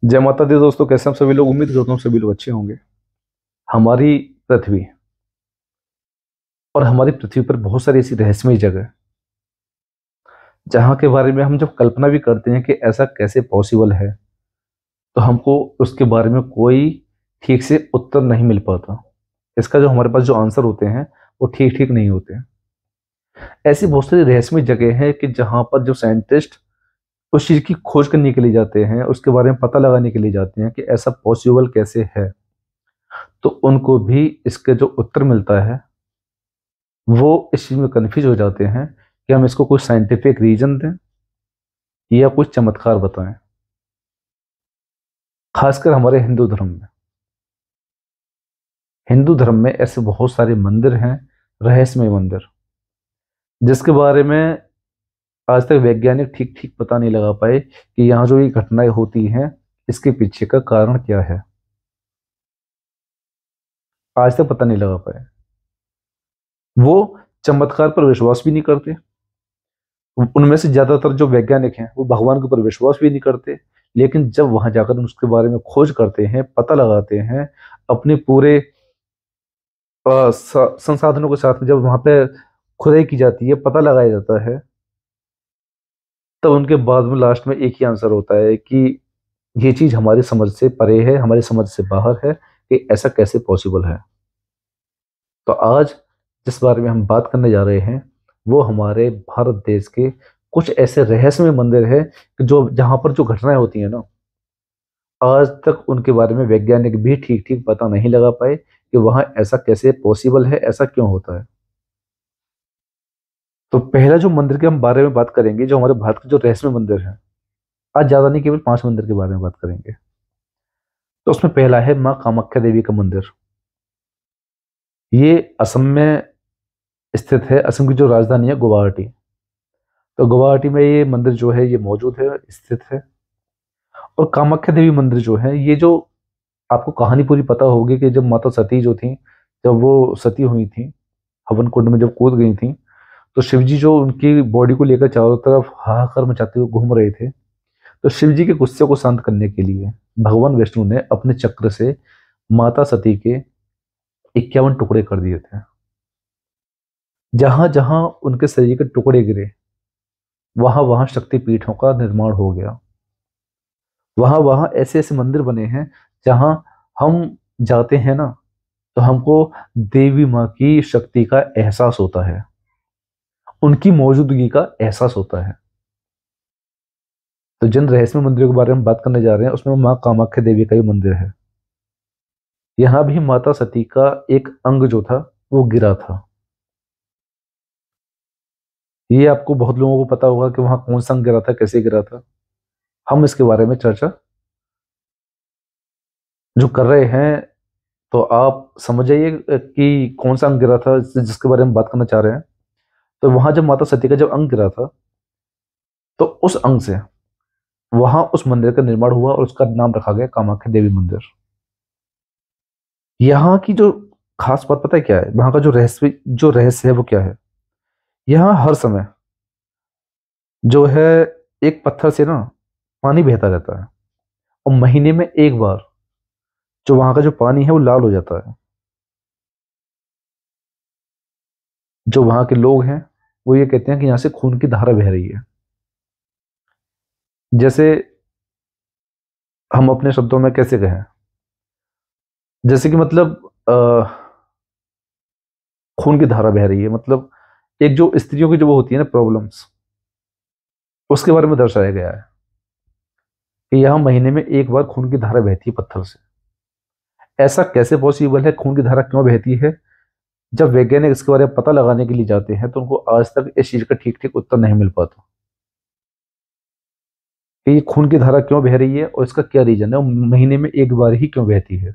जय माता दी दोस्तों, कैसे हम सभी लोग। उम्मीद करता हूँ सभी लोग अच्छे होंगे। हमारी पृथ्वी और हमारी पृथ्वी पर बहुत सारी ऐसी रहस्यमय जगह है जहाँ के बारे में हम जब कल्पना भी करते हैं कि ऐसा कैसे पॉसिबल है, तो हमको उसके बारे में कोई ठीक से उत्तर नहीं मिल पाता। इसका जो हमारे पास जो आंसर होते हैं वो ठीक ठीक नहीं होते। ऐसी बहुत सारी रहस्यमय जगह हैं कि जहाँ पर जो साइंटिस्ट उस चीज की खोज करने के लिए जाते हैं, उसके बारे में पता लगाने के लिए जाते हैं कि ऐसा पॉसिबल कैसे है, तो उनको भी इसके जो उत्तर मिलता है वो इस चीज में कंफ्यूज हो जाते हैं कि हम इसको कुछ साइंटिफिक रीजन दें या कुछ चमत्कार बताएं। खासकर हमारे हिंदू धर्म में ऐसे बहुत सारे मंदिर हैं, रहस्यमय मंदिर, जिसके बारे में आज तक वैज्ञानिक ठीक ठीक पता नहीं लगा पाए कि यहाँ जो ये घटनाएं होती हैं इसके पीछे का कारण क्या है। आज तक पता नहीं लगा पाए। वो चमत्कार पर विश्वास भी नहीं करते। उनमें से ज्यादातर जो वैज्ञानिक हैं वो भगवान के ऊपर विश्वास भी नहीं करते। लेकिन जब वहां जाकर उसके बारे में खोज करते हैं, पता लगाते हैं, अपने पूरे संसाधनों के साथ में जब वहां पे खुदाई की जाती है, पता लगाया जाता है, तब उनके बाद में लास्ट में एक ही आंसर होता है कि ये चीज हमारी समझ से परे है, हमारी समझ से बाहर है, कि ऐसा कैसे पॉसिबल है। तो आज जिस बारे में हम बात करने जा रहे हैं वो हमारे भारत देश के कुछ ऐसे रहस्यमय मंदिर है कि जो जहां पर जो घटनाएं होती हैं ना, आज तक उनके बारे में वैज्ञानिक भी ठीक ठीक पता नहीं लगा पाए कि वहां ऐसा कैसे पॉसिबल है, ऐसा क्यों होता है। तो पहला जो मंदिर के हम बारे में बात करेंगे, जो हमारे भारत के जो रहस्यमय मंदिर है, आज ज्यादा नहीं, केवल 5 मंदिर के बारे में बात करेंगे। तो उसमें पहला है माँ कामाख्या देवी का मंदिर। ये असम में स्थित है। असम की जो राजधानी है गुवाहाटी। तो गुवाहाटी में ये मंदिर जो है ये मौजूद है, स्थित है। और कामाख्या देवी मंदिर जो है, ये जो आपको कहानी पूरी पता होगी कि जब माता सती जो थी, जब वो सती हुई थी, हवन कुंड में जब कूद गई थी, तो शिव जी जो उनकी बॉडी को लेकर चारों तरफ हाहाकार मचाते हुए घूम रहे थे, तो शिव जी के गुस्से को शांत करने के लिए भगवान विष्णु ने अपने चक्र से माता सती के 51 टुकड़े कर दिए थे। जहां जहां उनके शरीर के टुकड़े गिरे, वहां वहां शक्तिपीठों का निर्माण हो गया। वहां वहां ऐसे ऐसे मंदिर बने हैं जहां हम जाते हैं ना, तो हमको देवी माँ की शक्ति का एहसास होता है, उनकी मौजूदगी का एहसास होता है। तो जिन रहस्यमय मंदिरों के बारे में बात करने जा रहे हैं उसमें माँ कामाख्या देवी का ही मंदिर है। यहाँ भी माता सती का एक अंग जो था वो गिरा था। ये आपको बहुत लोगों को पता होगा कि वहां कौन सा अंग गिरा था, कैसे गिरा था। हम इसके बारे में चर्चा जो कर रहे हैं, तो आप समझ जाइए कि कौन सा अंग गिरा था जिसके बारे में बात करना चाह रहे हैं। तो वहां जब माता सती का जब अंग गिरा था, तो उस अंग से वहां उस मंदिर का निर्माण हुआ और उसका नाम रखा गया कामाख्या देवी मंदिर। यहाँ की जो खास बात पता है क्या है, वहां का जो रहस्य है वो क्या है। यहाँ हर समय जो है एक पत्थर से ना पानी बहता रहता है, और महीने में एक बार जो वहां का जो पानी है वो लाल हो जाता है। जो वहां के लोग हैं वो ये कहते हैं कि यहाँ से खून की धारा बह रही है। जैसे हम अपने शब्दों में कैसे कहें, जैसे कि मतलब खून की धारा बह रही है, मतलब एक जो स्त्रियों की जो वो होती है ना प्रॉब्लम्स, उसके बारे में दर्शाया गया है कि यहाँ महीने में एक बार खून की धारा बहती है पत्थर से। ऐसा कैसे पॉसिबल है, खून की धारा क्यों बहती है। जब वैज्ञानिक इसके बारे में पता लगाने के लिए जाते हैं तो उनको आज तक इस चीज का ठीक ठीक उत्तर नहीं मिल पाता कि ये खून की धारा क्यों बह रही है और इसका क्या रीजन है, और महीने में एक बार ही क्यों बहती है।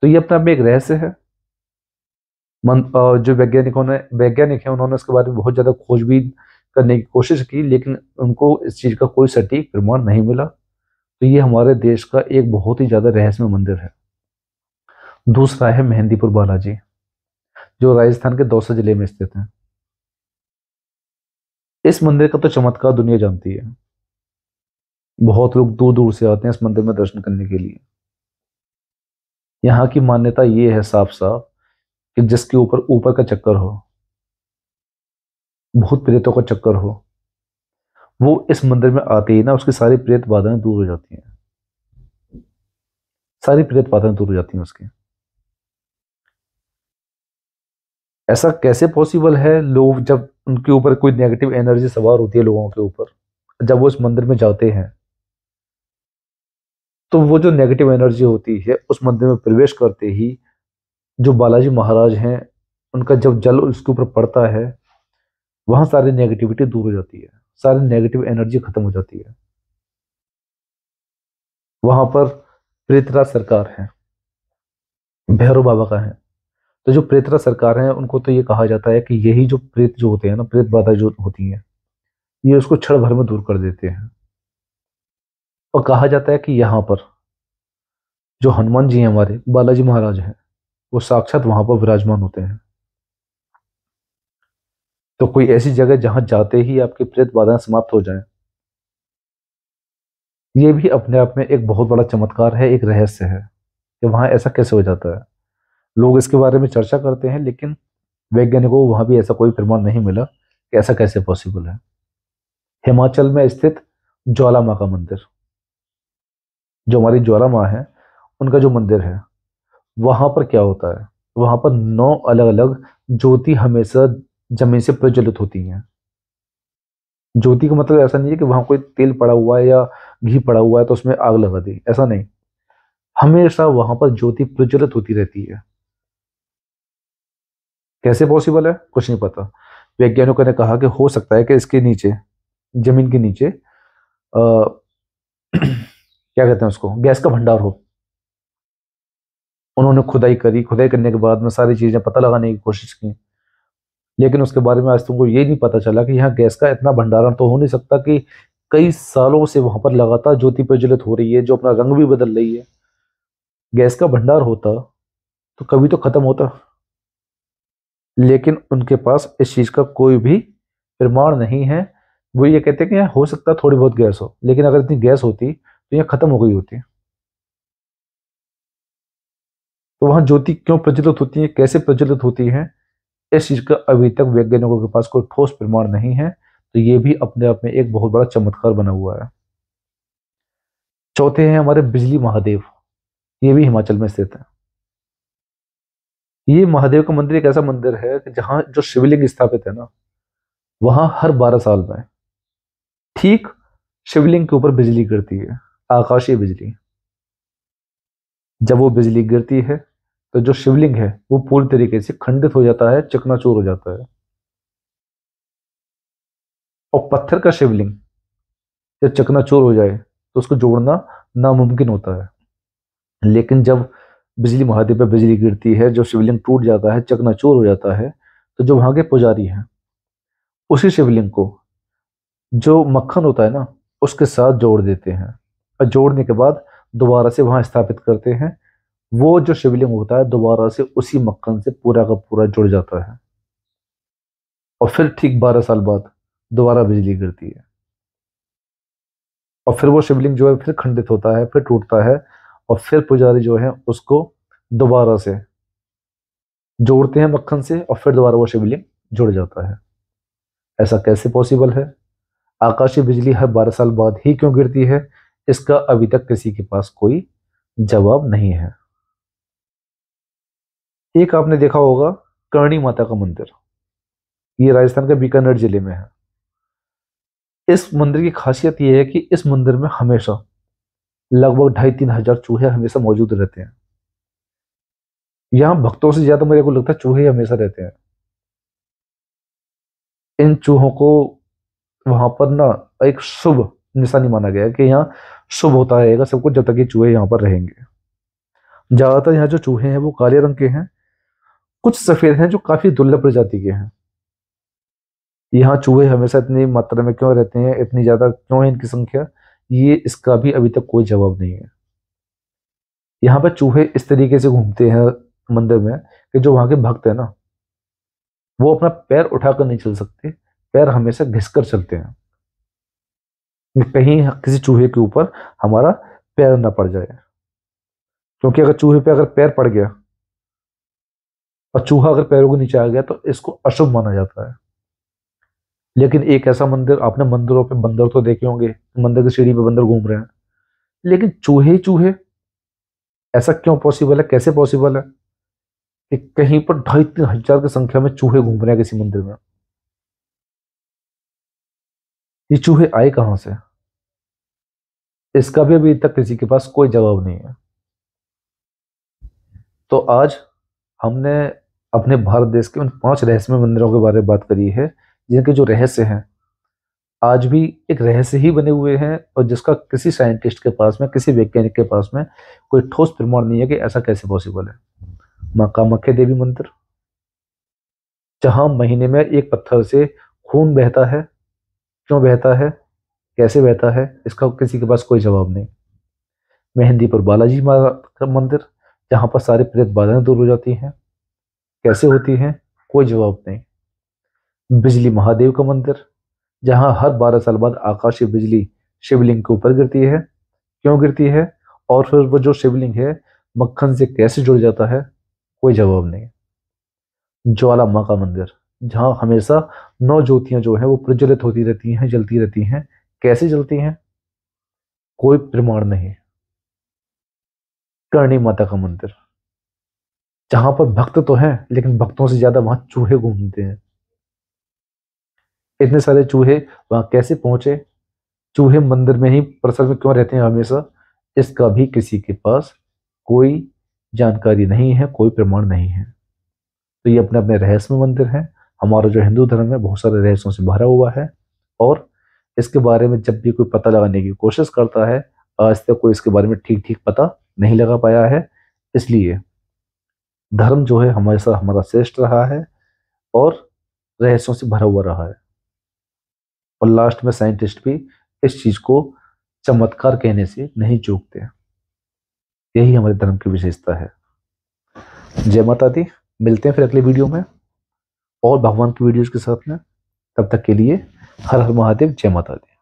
तो ये अपने आप में एक रहस्य है। जो वैज्ञानिक हैं उन्होंने इसके बारे में बहुत ज्यादा खोजबीन करने की कोशिश की, लेकिन उनको इस चीज का कोई सटीक प्रमाण नहीं मिला। तो ये हमारे देश का एक बहुत ही ज्यादा रहस्यमय मंदिर है। दूसरा है मेहंदीपुर बालाजी, जो राजस्थान के दौसा जिले में स्थित है। इस मंदिर का तो चमत्कार दुनिया जानती है। बहुत लोग दूर दूर से आते हैं इस मंदिर में दर्शन करने के लिए। यहाँ की मान्यता ये है साफ साफ कि जिसके ऊपर ऊपर का चक्कर हो, भूत प्रेतों का चक्कर हो, वो इस मंदिर में आते ही ना उसकी सारी प्रेत बाधाएं दूर हो जाती हैं। सारी प्रेत बाधाएं दूर हो जाती हैं उसकी। ऐसा कैसे पॉसिबल है? लोग जब उनके ऊपर कोई नेगेटिव एनर्जी सवार होती है लोगों के ऊपर, जब वो इस मंदिर में जाते हैं, तो वो जो नेगेटिव एनर्जी होती है उस मंदिर में प्रवेश करते ही जो बालाजी महाराज हैं उनका जब जल उसके ऊपर पड़ता है, वहां सारी नेगेटिविटी दूर हो जाती है, सारी नेगेटिव एनर्जी खत्म हो जाती है। वहां पर प्रेतराज सरकार है, भैरव बाबा का है। तो जो प्रेतराज सरकार है उनको तो ये कहा जाता है कि यही जो प्रेत जो होते हैं ना, प्रेत बाधा जो होती है, ये उसको क्षण भर में दूर कर देते हैं। और कहा जाता है कि यहाँ पर जो हनुमान जी हैं, हमारे बालाजी महाराज हैं, वो साक्षात वहां पर विराजमान होते हैं। तो कोई ऐसी जगह जहां जाते ही आपकी प्रेत बाधाएं समाप्त हो जाएं, ये भी अपने आप में एक बहुत बड़ा चमत्कार है, एक रहस्य है कि वहां ऐसा कैसे हो जाता है। लोग इसके बारे में चर्चा करते हैं, लेकिन वैज्ञानिकों को वहां भी ऐसा कोई प्रमाण नहीं मिला कि ऐसा कैसे पॉसिबल है। हिमाचल में स्थित ज्वाला माँ का मंदिर, जो हमारी ज्वाला माँ है, उनका जो मंदिर है, वहां पर क्या होता है, वहां पर 9 अलग अलग ज्योति हमेशा जमीन से प्रज्वलित होती हैं। ज्योति का मतलब ऐसा नहीं है कि वहां कोई तेल पड़ा हुआ है या घी पड़ा हुआ है तो उसमें आग लगा दी, ऐसा नहीं। हमेशा वहां पर ज्योति प्रज्वलित होती रहती है। कैसे पॉसिबल है कुछ नहीं पता। वैज्ञानिकों ने कहा कि हो सकता है कि इसके नीचे, जमीन के नीचे क्या कहते हैं उसको, गैस का भंडार हो। उन्होंने खुदाई करी, खुदाई करने के बाद में सारी चीजें पता लगाने की कोशिश की, लेकिन उसके बारे में आज तुमको ये नहीं पता चला कि यहाँ गैस का इतना भंडारण तो हो नहीं सकता कि कई सालों से वहां पर लगातार ज्योति प्रज्वलित हो रही है जो अपना रंग भी बदल रही है। गैस का भंडार होता तो कभी तो खत्म होता, लेकिन उनके पास इस चीज का कोई भी प्रमाण नहीं है। वो ये कहते हैं कि यहाँ हो सकता है थोड़ी बहुत गैस हो, लेकिन अगर इतनी गैस होती तो यहाँ खत्म हो गई होती। तो वहां ज्योति क्यों प्रज्वलित होती है, कैसे प्रज्वलित होती है, इस चीज का अभी तक वैज्ञानिकों के पास कोई ठोस प्रमाण नहीं है। तो ये भी अपने आप में एक बहुत बड़ा चमत्कार बना हुआ है। चौथे हैं हमारे बिजली महादेव, ये भी हिमाचल में स्थित है। ये महादेव का मंदिर एक ऐसा मंदिर है कि जहाँ जो शिवलिंग स्थापित है ना, वहां हर 12 साल में ठीक शिवलिंग के ऊपर बिजली गिरती है, आकाशीय बिजली। जब वो बिजली गिरती है तो जो शिवलिंग है वो पूरी तरीके से खंडित हो जाता है, चकनाचूर हो जाता है। और पत्थर का शिवलिंग जब चकनाचूर हो जाए तो उसको जोड़ना नामुमकिन होता है। लेकिन जब बिजली महादेव पर बिजली गिरती है, जो शिवलिंग टूट जाता है, चकनाचूर हो जाता है, तो जो वहां के पुजारी हैं उसी शिवलिंग को जो मक्खन होता है ना उसके साथ जोड़ देते हैं, और जोड़ने के बाद दोबारा से वहां स्थापित करते हैं। वो जो शिवलिंग होता है दोबारा से उसी मक्खन से पूरा का पूरा जुड़ जाता है। और फिर ठीक 12 साल बाद दोबारा बिजली गिरती है, और फिर वो शिवलिंग जो है फिर खंडित होता है, फिर टूटता है, और फिर पुजारी जो है उसको दोबारा से जोड़ते हैं मक्खन से, और फिर दोबारा वो शिवलिंग जुड़ जाता है। ऐसा कैसे पॉसिबल है? आकाशीय बिजली हर 12 साल बाद ही क्यों गिरती है, इसका अभी तक किसी के पास कोई जवाब नहीं है। एक आपने देखा होगा करणी माता का मंदिर, ये राजस्थान के बीकानेर जिले में है। इस मंदिर की खासियत यह है कि इस मंदिर में हमेशा लगभग 2,500-3,000 चूहे हमेशा मौजूद रहते हैं। यहाँ भक्तों से ज्यादा मेरे को लगता है चूहे हमेशा रहते हैं। इन चूहों को वहां पर ना एक शुभ निशानी माना गया है कि यहाँ शुभ होता रहेगा सब कुछ जब तक ये चूहे यहाँ पर रहेंगे। ज्यादातर यहाँ जो चूहे हैं वो काले रंग के हैं, कुछ सफेद हैं जो काफी दुर्लभ प्रजाति के हैं। यहाँ चूहे हमेशा इतनी मात्रा में क्यों रहते हैं, इतनी ज्यादा क्यों है इनकी संख्या, ये इसका भी अभी तक कोई जवाब नहीं है। यहाँ पर चूहे इस तरीके से घूमते हैं मंदिर में कि जो वहां के भक्त है ना, वो अपना पैर उठाकर नहीं चल सकते, पैर हमेशा घिसकर चलते हैं। कि कहीं किसी चूहे के ऊपर हमारा पैर ना पड़ जाए, क्योंकि अगर चूहे पे अगर पैर पड़ गया और चूहा अगर पैरों के नीचे आ गया तो इसको अशुभ माना जाता है। लेकिन एक ऐसा मंदिर, आपने मंदिरों पे बंदर तो देखे होंगे, मंदिर की सीढ़ी पे बंदर घूम रहे हैं, लेकिन चूहे ही चूहे, ऐसा क्यों पॉसिबल है, कैसे पॉसिबल है कि कहीं पर 2,500-3,000 की संख्या में चूहे घूम रहे हैं किसी मंदिर में? ये चूहे आए कहां से? इसका भी अभी तक किसी के पास कोई जवाब नहीं है। तो आज हमने अपने भारत देश के उन 5 रहस्यमय मंदिरों के बारे में बात करी है, जिनके जो रहस्य हैं आज भी एक रहस्य ही बने हुए हैं, और जिसका किसी साइंटिस्ट के पास में, किसी वैज्ञानिक के पास में कोई ठोस प्रमाण नहीं है कि ऐसा कैसे पॉसिबल है। माँ कामाख्या देवी मंदिर, जहां महीने में एक पत्थर से खून बहता है, क्यों बहता है, कैसे बहता है, इसका किसी के पास कोई जवाब नहीं। मेहंदीपुर बालाजी महाराज का मंदिर, जहां पर सारे प्रेत बाधाएं दूर हो जाती हैं, कैसे होती हैं, कोई जवाब नहीं। बिजली महादेव का मंदिर, जहां हर 12 साल बाद आकाशीय बिजली शिवलिंग के ऊपर गिरती है, क्यों गिरती है, और फिर वो जो शिवलिंग है मक्खन से कैसे जुड़ जाता है, कोई जवाब नहीं। ज्वाला माँ का मंदिर, जहां हमेशा 9 ज्योतियां जो है वो प्रज्वलित होती रहती हैं, जलती रहती हैं, कैसे जलती हैं, कोई प्रमाण नहीं। करणी माता का मंदिर, जहां पर भक्त तो हैं लेकिन भक्तों से ज्यादा वहां चूहे घूमते हैं। इतने सारे चूहे वहां कैसे पहुंचे, चूहे मंदिर में ही परिसर में क्यों रहते हैं हमेशा, इसका भी किसी के पास कोई जानकारी नहीं है, कोई प्रमाण नहीं है। तो ये अपने अपने रहस्यमय मंदिर हैं। हमारा जो हिंदू धर्म है बहुत सारे रहस्यों से भरा हुआ है, और इसके बारे में जब भी कोई पता लगाने की कोशिश करता है, आज तक कोई इसके बारे में ठीक ठीक पता नहीं लगा पाया है। इसलिए धर्म जो है हमेशा हमारा श्रेष्ठ रहा है और रहस्यों से भरा हुआ रहा है, और लास्ट में साइंटिस्ट भी इस चीज को चमत्कार कहने से नहीं चूकते। यही हमारे धर्म की विशेषता है। जय माता दी। मिलते हैं फिर अगले वीडियो में और भगवान की वीडियोज के साथ में। तब तक के लिए हर हर महादेव, जय माता दी।